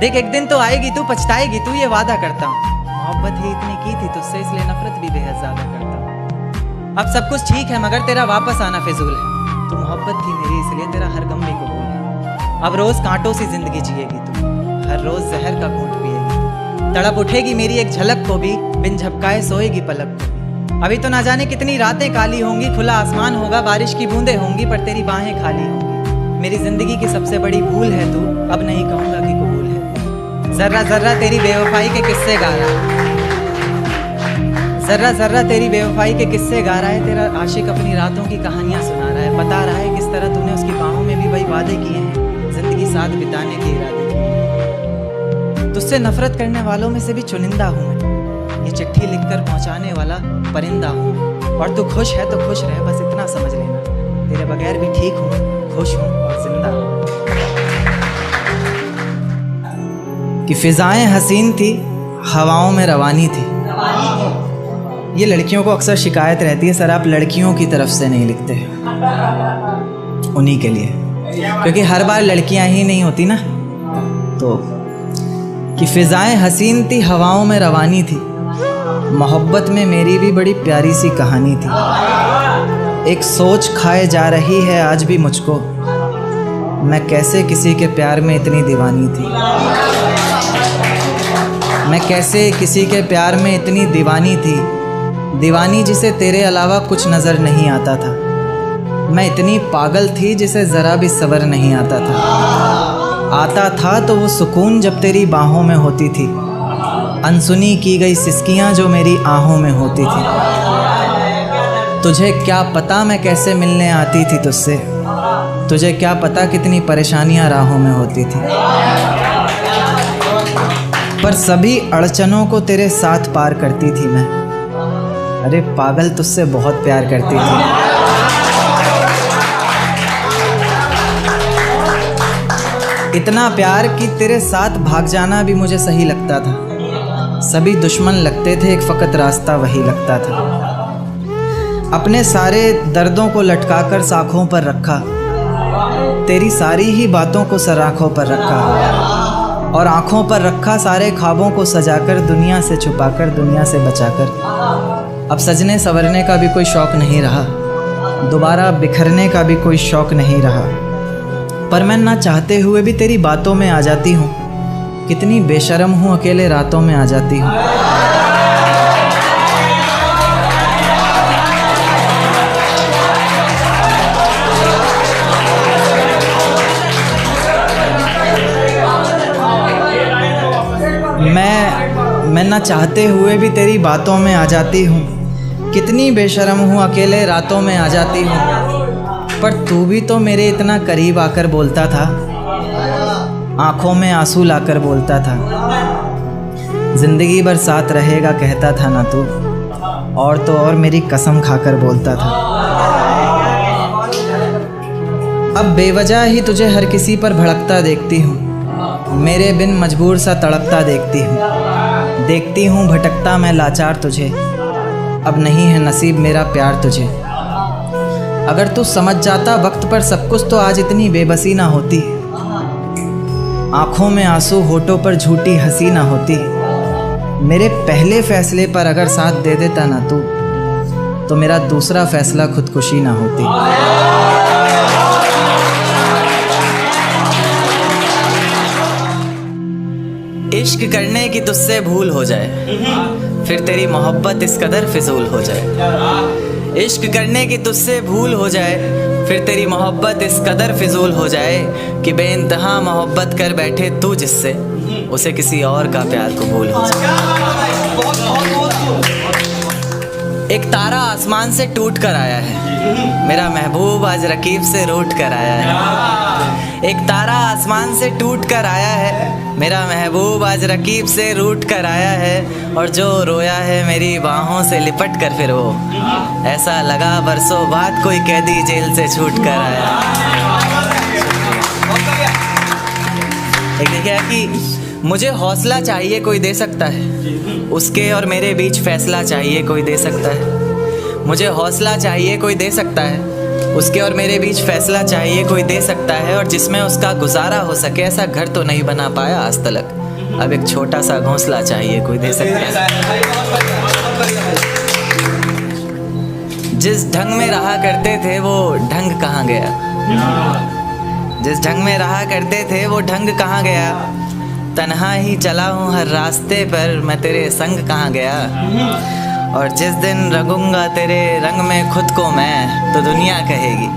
देख एक दिन तो आएगी तू, पछताएगी तू, ये वादा करता हूँ। मोहब्बत ही इतनी की थी तुझसे, इसलिए नफरत भी बेहद ज्यादा करता हूँ। अब सब कुछ ठीक है मगर तेरा वापस आना फिजूल है। तू मोहब्बत थी मेरी इसलिए तेरा हर गम भी कबूल है। अब रोज कांटों सी जिंदगी जिएगी तू, हर रोज जहर का घूंट पिएगी तू। तड़प उठेगी मेरी एक झलक को भी, बिन झपकाए सोएगी पलक को भी। अभी तो ना जाने कितनी रातें काली होंगी, खुला आसमान होगा, बारिश की बूंदें होंगी, पर तेरी बाहें खाली होंगी। मेरी जिंदगी की सबसे बड़ी भूल है तू, अब नहीं कहूँगा कि कबूल है। जर्रा जर्रा तेरी बेवफाई के किस्से गा रहा है, जर्रा जर्रा तेरी बेवफाई के किस्से गा रहा है। तेरा आशिक अपनी रातों की कहानियां सुना रहा है, बता रहा है किस तरह तूने उसकी बाहों में भी वही वादे किए हैं, जिंदगी साथ बिताने के इरादे किए। तुझसे नफरत करने वालों में से भी चुनिंदा हूँ मैं, ये चिट्ठी लिखकर पहुँचाने वाला परिंदा हूँ। और तू खुश है तो खुश रह, बस इतना समझ लेना, तेरे बगैर भी ठीक हूँ, खुश हूँ और जिंदा हूँ। कि फिजाएं हसीन थी, हवाओं में रवानी थी। ये लड़कियों को अक्सर शिकायत रहती है, सर आप लड़कियों की तरफ से नहीं लिखते, उन्हीं के लिए, क्योंकि हर बार लड़कियां ही नहीं होती ना। तो कि फिजाएं हसीन थी, हवाओं में रवानी थी, मोहब्बत में मेरी भी बड़ी प्यारी सी कहानी थी। एक सोच खाए जा रही है आज भी मुझको, मैं कैसे किसी के प्यार में इतनी दीवानी थी। मैं कैसे किसी के प्यार में इतनी दीवानी थी, दीवानी जिसे तेरे अलावा कुछ नज़र नहीं आता था। मैं इतनी पागल थी जिसे ज़रा भी सब्र नहीं आता था तो वो सुकून जब तेरी बाहों में होती थी, अनसुनी की गई सिसकियाँ जो मेरी आहों में होती थी। तुझे क्या पता मैं कैसे मिलने आती थी तुझसे, तुझे क्या पता कितनी परेशानियां राहों में होती थी, पर सभी अड़चनों को तेरे साथ पार करती थी मैं। अरे पागल तुझसे बहुत प्यार करती थी। इतना प्यार कि तेरे साथ भाग जाना भी मुझे सही लगता था। सभी दुश्मन लगते थे, एक फ़कत रास्ता वही लगता था। अपने सारे दर्दों को लटकाकर साखों पर रखा, तेरी सारी ही बातों को सराखों पर रखा, और आँखों पर रखा सारे ख्वाबों को सजाकर, दुनिया से छुपाकर, दुनिया से बचाकर। अब सजने संवरने का भी कोई शौक़ नहीं रहा, दोबारा बिखरने का भी कोई शौक़ नहीं रहा, पर मैं ना चाहते हुए भी तेरी बातों में आ जाती हूँ। कितनी बेशर्म हूँ, अकेले रातों में आ जाती हूँ। मैं ना चाहते हुए भी तेरी बातों में आ जाती हूँ। कितनी बेशर्म हूँ, अकेले रातों में आ जाती हूँ, पर तू भी तो मेरे इतना करीब आकर बोलता था, आँखों में आंसू लाकर बोलता था, ज़िंदगी भर साथ रहेगा कहता था ना तू, और तो और मेरी कसम खाकर बोलता था। अब बेवजह ही तुझे हर किसी पर भड़कता देखती हूँ, मेरे बिन मजबूर सा तड़पता देखती हूँ भटकता मैं लाचार तुझे। अब नहीं है नसीब मेरा प्यार तुझे। अगर तू समझ जाता वक्त पर सब कुछ तो आज इतनी बेबसी ना होती, आँखों में आंसू होठों पर झूठी हंसी ना होती। मेरे पहले फैसले पर अगर साथ दे देता ना तू, तो मेरा दूसरा फैसला खुदकुशी ना होती। इश्क करने की तुझसे भूल हो जाए, फिर तेरी मोहब्बत इस कदर फिजूल हो जाए। इश्क करने की तुझसे भूल हो जाए, फिर तेरी मोहब्बत इस कदर फिजूल हो जाए कि बेइंतहा मोहब्बत कर बैठे तू जिससे, उसे किसी और का प्यार कबूल हो जाए। एक तारा आसमान से टूट कर आया है, मेरा महबूब आज रकीब से रूठ कर आया है। एक तारा आसमान से टूट कर आया है, मेरा महबूब आज रकीब से रूठ कर आया है। और जो रोया है मेरी बाहों से लिपट कर, फिर वो ऐसा लगा बरसों बाद कोई कैदी जेल से छूट कर आया। एक देखिए कि मुझे हौसला चाहिए कोई दे सकता है, उसके और मेरे बीच फैसला चाहिए कोई दे सकता है। मुझे हौसला चाहिए कोई दे सकता है, उसके और मेरे बीच फैसला चाहिए कोई दे सकता है, और जिसमें उसका गुजारा हो सके। ऐसा घर तो नहीं बना पाया आज तलक, अब एक छोटा सा घोंसला चाहिए कोई दे सकता है। जिस ढंग में रहा करते थे वो ढंग कहाँ गया, जिस ढंग में रहा करते थे वो ढंग कहाँ गया। तन्हा ही चला हूँ हर रास्ते पर, मैं तेरे संग कहाँ गया। और जिस दिन रंगूंगा तेरे रंग में खुद को मैं, तो दुनिया कहेगी।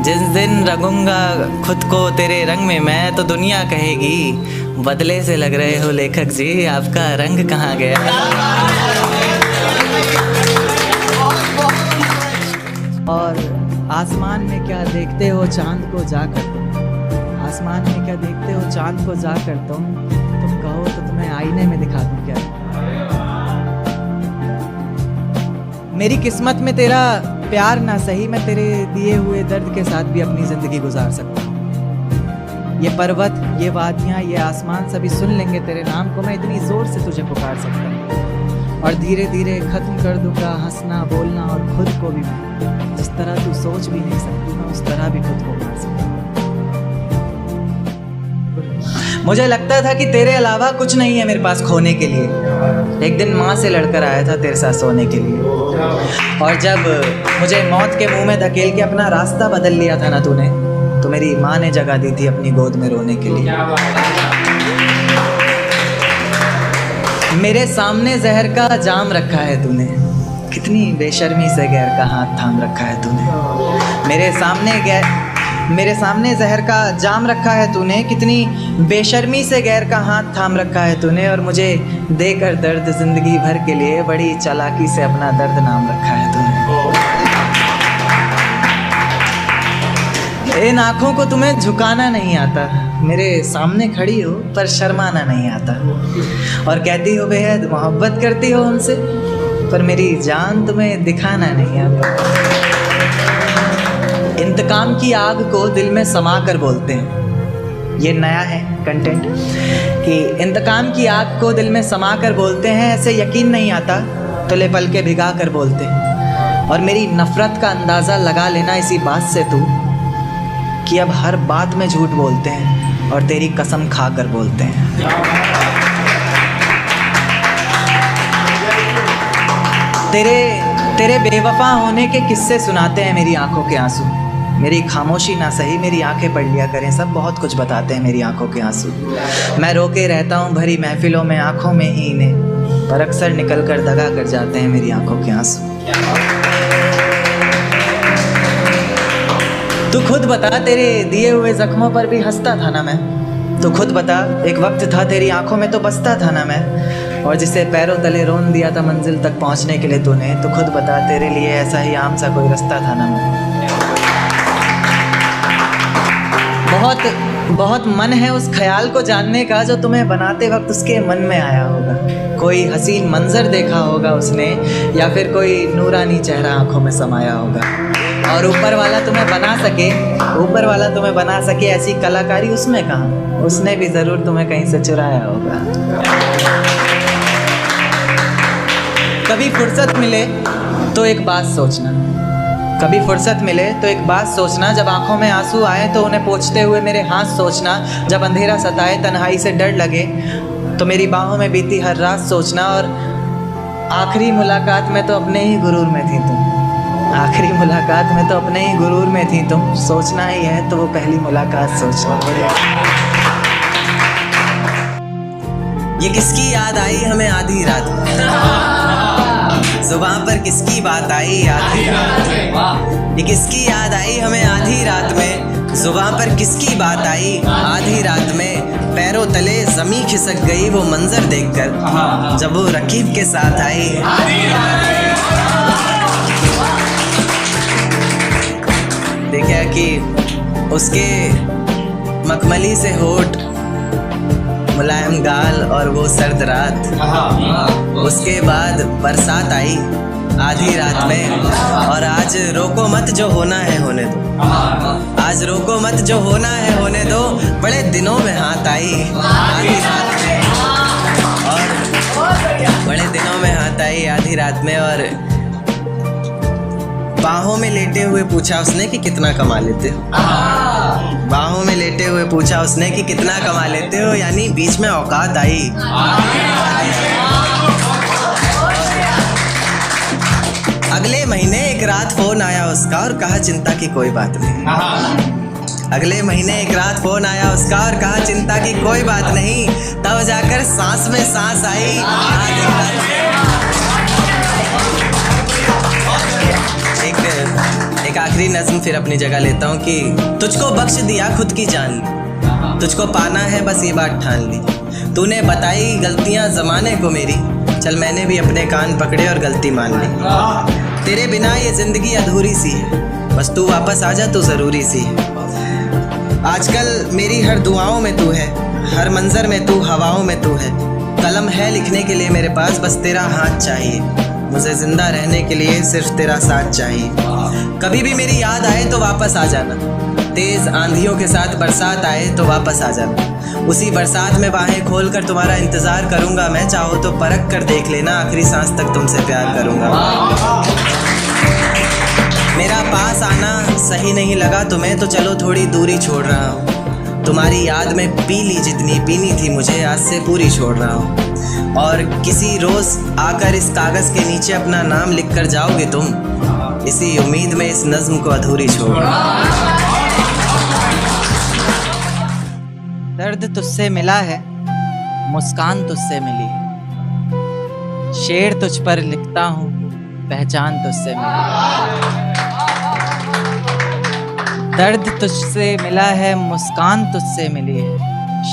जिस दिन रंगूंगा खुद को तेरे रंग में मैं, तो दुनिया कहेगी बदले से लग रहे हो लेखक जी, आपका रंग कहाँ गया। और आसमान में क्या देखते हो चांद को जाकर तुम, आसमान में क्या देखते हो चांद को जाकर तुम कहो तो तुम्हें आईने में दिखा दूं क्या। मेरी किस्मत में तेरा प्यार ना सही, मैं तेरे दिए हुए दर्द के साथ भी अपनी जिंदगी गुजार सकता हूँ। ये पर्वत, ये वादियाँ, ये आसमान सभी सुन लेंगे तेरे नाम को, मैं इतनी जोर से तुझे पुकार सकता हूँ। और धीरे धीरे खत्म कर दूंगा हंसना बोलना, और खुद को भी मैं जिस तरह तू सोच भी नहीं सकती, मैं उस तरह भी खुद को मार सकता हूँ। मुझे लगता था कि तेरे अलावा कुछ नहीं है मेरे पास खोने के लिए। एक दिन माँ से लड़कर आया था तेरे साथ सोने के लिए, और जब मुझे मौत के मुंह में धकेल के अपना रास्ता बदल लिया था ना तूने, तो मेरी माँ ने जगह दी थी अपनी गोद में रोने के लिए। मेरे सामने जहर का जाम रखा है तूने, कितनी बेशर्मी से गैर का हाथ थाम रखा है तूने। मेरे सामने जहर का जाम रखा है तूने, कितनी बेशर्मी से गैर का हाथ थाम रखा है तूने। और मुझे देकर दर्द जिंदगी भर के लिए बड़ी चालाकी से अपना दर्द नाम रखा है तूने। इन आँखों को तुम्हें झुकाना नहीं आता, मेरे सामने खड़ी हो पर शर्माना नहीं आता। और कहती हो बेहद मोहब्बत करती हो उनसे, पर मेरी जान तुम्हें दिखाना नहीं आता। इंतकाम की आग को दिल में समा कर बोलते हैं, ये नया है कंटेंट कि इंतकाम की आग को दिल में समा कर बोलते हैं। ऐसे यकीन नहीं आता तो ले पल के भिगा कर बोलते हैं। और मेरी नफ़रत का अंदाज़ा लगा लेना इसी बात से तू कि अब हर बात में झूठ बोलते हैं और तेरी कसम खा कर बोलते हैं। तेरे बेवफा होने के किस्से सुनाते हैं मेरी आंखों के आंसू। मेरी खामोशी ना सही, मेरी आंखें पढ़ लिया करें, सब बहुत कुछ बताते हैं मेरी आंखों के आंसू। मैं रोके रहता हूँ भरी महफिलों में आंखों में ही इन्हें, पर अक्सर निकल कर दगा कर जाते हैं मेरी आंखों के आंसू। तू खुद बता, तेरे दिए हुए जख्मों पर भी हंसता था ना मैं। तू खुद बता, एक वक्त था तेरी आंखों में तो बसता था ना मैं। और जिसे पैरों तले रोन दिया था मंजिल तक पहुंचने के लिए तूने, तो खुद बता, तेरे लिए ऐसा ही आम सा कोई रास्ता था ना मैं। बहुत मन है उस ख्याल को जानने का जो तुम्हें बनाते वक्त उसके मन में आया होगा। कोई हसीन मंजर देखा होगा उसने, या फिर कोई नूरानी चेहरा आंखों में समाया होगा। और ऊपर वाला तुम्हें बना सके ऐसी कलाकारी उसमें कहाँ, उसने भी ज़रूर तुम्हें कहीं से चुराया होगा। कभी फुर्सत मिले तो एक बात सोचना, कभी फुर्सत मिले तो एक बात सोचना, जब आंखों में आंसू आए तो उन्हें पोंछते हुए मेरे हाथ सोचना, जब अंधेरा सताए तन्हाई से डर लगे तो मेरी बाहों में बीती हर रात सोचना। और आखिरी मुलाकात में तो अपने ही गुरूर में थी तुम, आखिरी मुलाकात में तो अपने ही गुरूर में थी तुम। सोचना ही है तो वो पहली मुलाकात सोचना। ये किसकी याद आई हमें आधी रात में, जुबान पर किसकी बात आई आधी रात में। ये किसकी याद आई हमें आधी रात में, जुबान पर किसकी बात आई आधी रात में। पैरों तले ज़मीं खिसक गई वो मंजर देखकर, जब वो रकीब के साथ आई। देखा कि उसके मखमली से होठ, मुलायम गाल और वो सर्द रात। उसके बाद बरसात आई आधी रात में। और आज रोको मत जो होना है होने दो, आज रोको मत जो होना है होने दो। बड़े दिनों में हाथ आई आधी रात में, और बड़े दिनों में हाथ आई आधी रात में। और बाहों में लेटे हुए पूछा उसने कि कितना कमा लेते हो। बाहों में लेटे हुए पूछा उसने कि कितना कमा लेते हो, यानी बीच में औकात आई। अगले महीने एक रात फोन आया उसका और कहा चिंता की कोई बात नहीं। अगले महीने एक रात फोन आया उसका और कहा चिंता की कोई बात नहीं। तब जाकर सांस में सांस आई। एक आखिरी नज़्म फिर अपनी जगह लेता हूँ कि तुझको बख्श दिया खुद की जान ली, तुझको पाना है बस ये बात ठान ली। तूने बताई गलतियाँ ज़माने को मेरी, चल मैंने भी अपने कान पकड़े और गलती मान ली। तेरे बिना ये ज़िंदगी अधूरी सी है, बस तू वापस आ जा तो ज़रूरी सी है। आजकल मेरी हर दुआओं में तू है, हर मंजर में तू, हवाओं में तू है। कलम है लिखने के लिए मेरे पास, बस तेरा हाथ चाहिए। मुझे जिंदा रहने के लिए सिर्फ तेरा साथ चाहिए। कभी भी मेरी याद आए तो वापस आ जाना, तेज आंधियों के साथ बरसात आए तो वापस आ जाना। उसी बरसात में बाहें खोलकर तुम्हारा इंतजार करूंगा मैं, चाहो तो परख कर देख लेना, आखिरी सांस तक तुमसे प्यार करूंगा। मेरा पास आना सही नहीं लगा तुम्हें तो चलो थोड़ी दूरी छोड़ रहा हूँ। तुम्हारी याद में पी ली जितनी पीनी थी मुझे, आज से पूरी छोड़ रहा हूँ। और किसी रोज आकर इस कागज के नीचे अपना नाम लिख कर जाओगे तुम, इसी उम्मीद में इस नज्म को अधूरी छोड़। दर्द तुझसे मिला है, मुस्कान तुझसे मिली है, शेर तुझ पर लिखता हूँ, पहचान तुझसे मिली। दर्द तुझसे मिला है, मुस्कान तुझसे मिली है,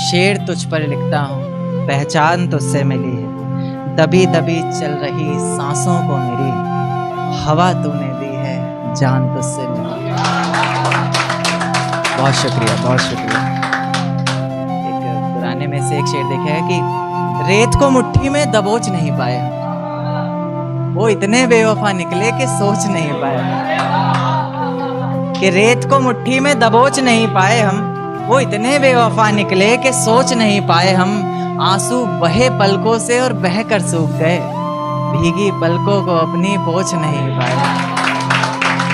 शेर तुझ पर लिखता हूँ, पहचान तुझसे मिली है। दबी दबी चल रही सांसों को मेरी, हवा तूने दी है, जान तुझसे मिली है। बहुत शुक्रिया, बहुत शुक्रिया। एक पुराने में से एक शेर देखा है कि रेत को मुट्ठी में दबोच नहीं पाए, वो इतने बेवफा निकले कि सोच नहीं पाए। कि रेत को मुट्ठी में दबोच नहीं पाए हम, वो इतने बेवफा निकले कि सोच नहीं पाए हम। आंसू बहे पलकों से और बह कर सूख गए, भीगी पलकों को अपनी पोंछ नहीं पाए।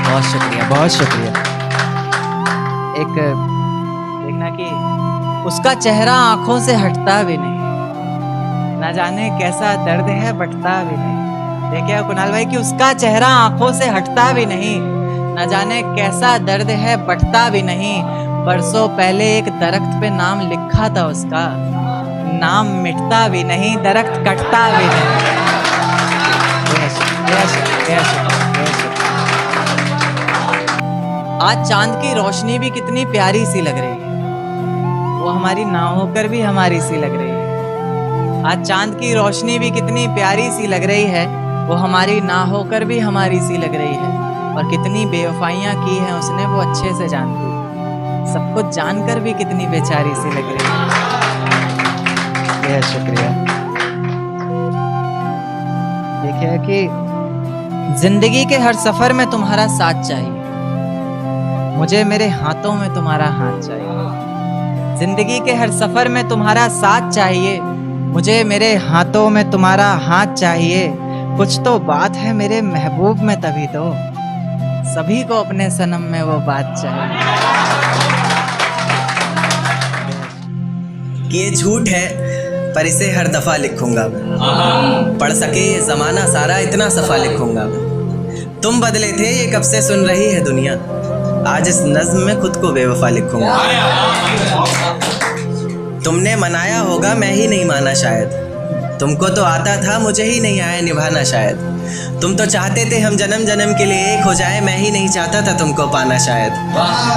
बहुत शुक्रिया, बहुत शुक्रिया। एक देखना कि उसका चेहरा आंखों से हटता भी नहीं, ना जाने कैसा दर्द है बटता भी नहीं। देखिए कुणाल भाई कि उसका चेहरा आंखों से हटता भी नहीं, ना जाने कैसा दर्द है बटता भी नहीं। बरसों पहले एक दरख्त पे नाम लिखा था उसका, नाम मिटता भी नहीं, दरख्त कटता भी नहीं। आज चांद की रोशनी भी कितनी प्यारी सी लग रही है, वो हमारी ना होकर भी हमारी सी लग रही है। आज चांद की रोशनी भी कितनी प्यारी सी लग रही है, वो हमारी ना होकर भी हमारी सी लग रही है। और कितनी बेवफाइयाँ की हैं उसने वो अच्छे से जानती, सब कुछ जानकर भी कितनी बेचारी सी लग रही है। शुक्रिया। देखिए कि जिंदगी के हर सफर में तुम्हारा साथ चाहिए, मुझे मेरे हाथों में तुम्हारा हाथ चाहिए। जिंदगी के हर सफर में तुम्हारा साथ चाहिए, मुझे मेरे हाथों में तुम्हारा हाथ चाहिए। कुछ तो बात है मेरे महबूब में तभी तो, सभी को अपने सनम में वो बात चाहिए। ये झूठ है पर इसे हर दफा लिखूंगा मैं, पढ़ सके जमाना सारा इतना सफा लिखूंगा मैं। तुम बदले थे ये कब से सुन रही है दुनिया, आज इस नज्म में खुद को बेवफा लिखूंगा। तुमने मनाया होगा मैं ही नहीं माना शायद, तुमको तो आता था मुझे ही नहीं आया निभाना शायद। तुम तो चाहते थे हम जन्म जन्म के लिए एक हो जाए, मैं ही नहीं चाहता था तुमको पाना शायद।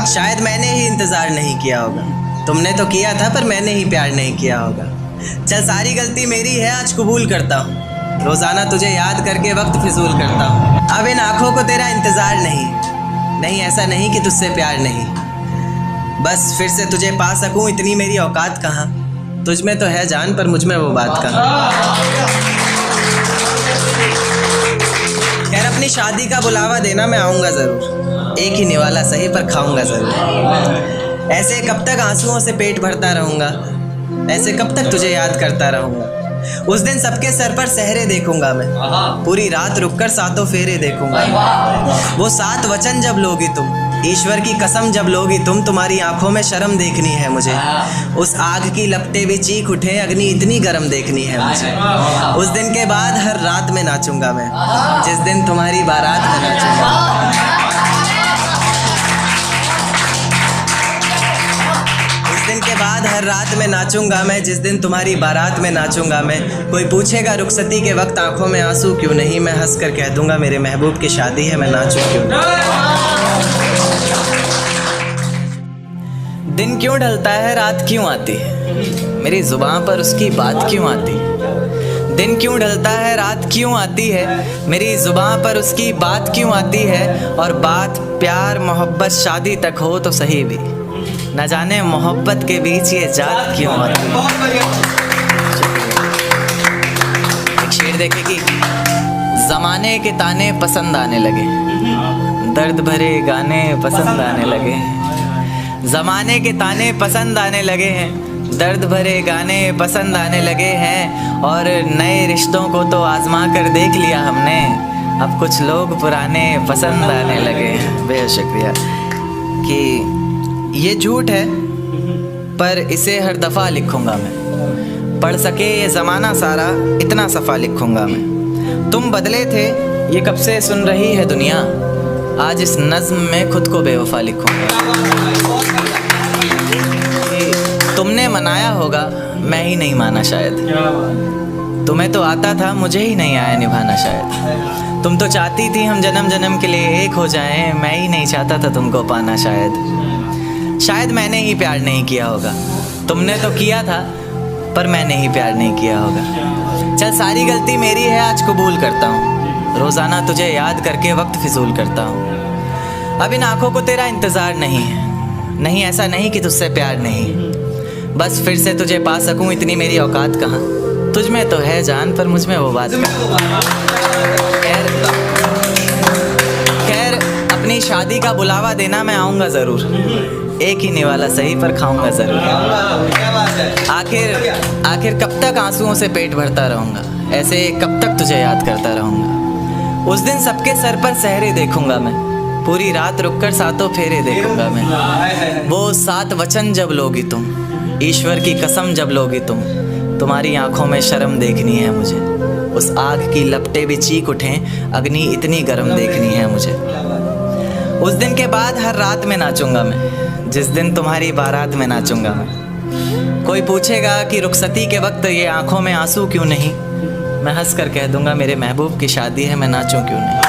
शायद मैंने ही इंतजार नहीं किया होगा, तुमने तो किया था पर मैंने ही प्यार नहीं किया होगा। चल सारी गलती मेरी है आज कबूल करता हूँ, रोजाना तुझे याद करके वक्त फिजूल करता हूँ। अब इन आँखों को तेरा इंतजार नहीं, ऐसा नहीं कि तुझसे प्यार नहीं, बस फिर से तुझे पा सकूं इतनी मेरी औकात कहाँ। तुझ में तो है जान पर मुझ में वो बात कहाँ। खैर अपनी शादी का बुलावा देना मैं आऊँगा ज़रूर, एक ही निवाला सही पर खाऊंगा ज़रूर। ऐसे कब तक आंसुओं से पेट भरता रहूँगा, ऐसे कब तक तुझे याद करता रहूँगा। उस दिन सबके सर पर सहरे देखूंगा मैं, पूरी रात रुककर सातों फेरे देखूंगा। वो 7 वचन जब लोगी तुम, ईश्वर की कसम जब लोगी तुम, तुम्हारी आंखों में शर्म देखनी है मुझे। उस आग की लपटें भी चीख उठे, अग्नि इतनी गर्म देखनी है मुझे। उस दिन के बाद हर रात में नाचूंगा मैं, जिस दिन तुम्हारी बारात में नाचूंगा। उस दिन के बाद हर रात में नाचूंगा मैं, जिस दिन तुम्हारी बारात में नाचूंगा मैं। कोई पूछेगा रुखसती के वक्त आंखों में आंसू क्यों नहीं, मैं हंस कर कह दूंगा मेरे महबूब की शादी है, मैं नाचूं क्यों नहीं। दिन क्यों ढलता है रात क्यों आती है, मेरी जुबान पर उसकी बात क्यों आती है। दिन क्यों ढलता है रात क्यों आती है, मेरी जुबान पर उसकी बात क्यों आती है। और बात प्यार मोहब्बत शादी तक हो तो सही भी, न जाने मोहब्बत के बीच ये जात क्यों आती है। एक शेर देखे कि जमाने के ताने पसंद आने लगे, दर्द भरे गाने पसंद आने लगे। जमाने के ताने पसंद आने लगे हैं, दर्द भरे गाने पसंद आने लगे हैं। और नए रिश्तों को तो आजमा कर देख लिया हमने, अब कुछ लोग पुराने पसंद आने लगे हैं। बेहद शुक्रिया। कि ये झूठ है पर इसे हर दफ़ा लिखूंगा मैं, पढ़ सके ये ज़माना सारा इतना सफ़ा लिखूंगा मैं। तुम बदले थे ये कब से सुन रही है दुनिया, आज इस नज़्म में खुद को बेवफा लिखूंगा। तुमने मनाया होगा मैं ही नहीं माना शायद, तुम्हें तो आता था मुझे ही नहीं आया निभाना शायद। तुम तो चाहती थी हम जन्म जन्म के लिए एक हो जाएं, मैं ही नहीं चाहता था तुमको पाना शायद मैंने ही प्यार नहीं किया होगा, तुमने तो किया था पर मैंने ही प्यार नहीं किया होगा। चल सारी गलती मेरी है आज कबूल करता हूँ, रोज़ाना तुझे याद करके वक्त फिजूल करता हूँ। अब इन आँखों को तेरा इंतज़ार नहीं है, नहीं ऐसा नहीं कि तुझसे प्यार नहीं, बस फिर से तुझे पा सकूं इतनी मेरी औकात कहाँ। तुझ में तो है जान पर मुझ में वो बात कहाँ। खैर अपनी शादी का बुलावा देना मैं आऊँगा ज़रूर, एक ही निवाला सही पर खाऊंगा ज़रूर। आखिर कब तक आंसुओं से पेट भरता रहूँगा, ऐसे कब तक तुझे याद करता रहूँगा। उस दिन सबके सर पर सहरे देखूंगा मैं, पूरी रात रुककर सातों फेरे देखूंगा मैं। वो 7 वचन जब लोगी तुम, ईश्वर की कसम जब लोगी तुम, तुम्हारी आंखों में शर्म देखनी है मुझे। उस आग की लपटें भी चीख उठें, अग्नि इतनी गर्म देखनी है मुझे। उस दिन के बाद हर रात में नाचूंगा मैं, जिस दिन तुम्हारी बारात में नाचूंगा मैं। कोई पूछेगा कि रुखसती के वक्त ये आंखों में आंसू क्यों नहीं, मैं हंस कर कह दूंगा मेरे महबूब की शादी है, मैं नाचूं क्यों नहीं।